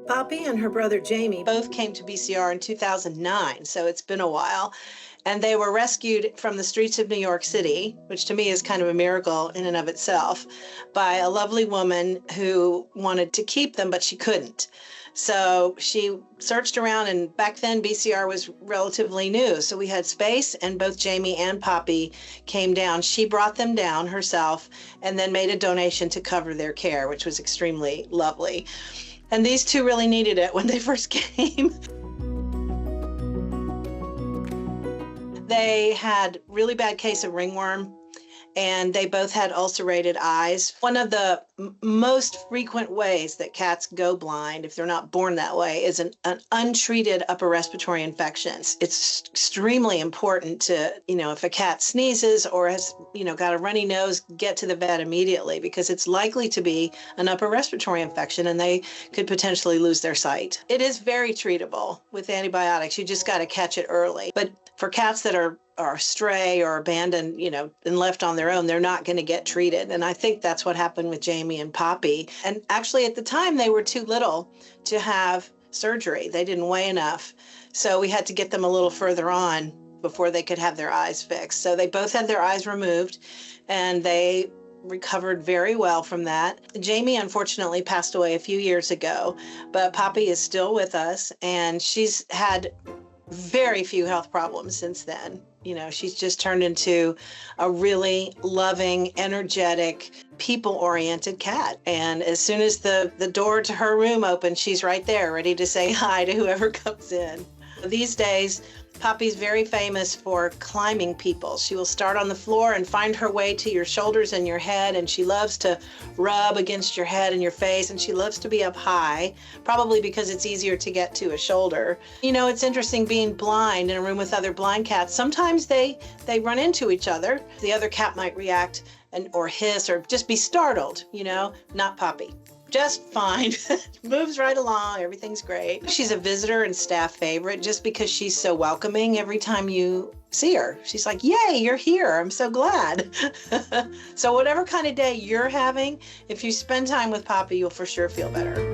Poppy and her brother Jamie both came to BCR in 2009, so it's been a while. And they were rescued from the streets of New York City, which to me is kind of a miracle in and of itself, by a lovely woman who wanted to keep them, but she couldn't. So she searched around, and back then BCR was relatively new. So we had space, and both Jamie and Poppy came down. She brought them down herself and then made a donation to cover their care, which was extremely lovely. And these two really needed it when they first came. They had really bad case of ringworm, and they both had ulcerated eyes. One of the most frequent ways that cats go blind, if they're not born that way, is an untreated upper respiratory infection. It's extremely important to, if a cat sneezes or has, got a runny nose, get to the vet immediately, because it's likely to be an upper respiratory infection and they could potentially lose their sight. It is very treatable with antibiotics. You just got to catch it early. But for cats that are stray or abandoned, and left on their own, they're not going to get treated. And I think that's what happened with Jamie and Poppy. And actually at the time they were too little to have surgery. They didn't weigh enough. So we had to get them a little further on before they could have their eyes fixed. So they both had their eyes removed, and they recovered very well from that. Jamie unfortunately passed away a few years ago, but Poppy is still with us, and she's had very few health problems since then. She's just turned into a really loving, energetic, people-oriented cat. And as soon as the door to her room opens, she's right there, ready to say hi to whoever comes in. These days, Poppy's very famous for climbing people. She will start on the floor and find her way to your shoulders and your head, and she loves to rub against your head and your face, and she loves to be up high, probably because it's easier to get to a shoulder. It's interesting being blind in a room with other blind cats. Sometimes they run into each other. The other cat might react or hiss or just be startled, not Poppy. Just fine. Moves right along. Everything's great. She's a visitor and staff favorite just because she's so welcoming every time you see her. She's like, yay, you're here. I'm so glad. So whatever kind of day you're having, if you spend time with Poppy, you'll for sure feel better.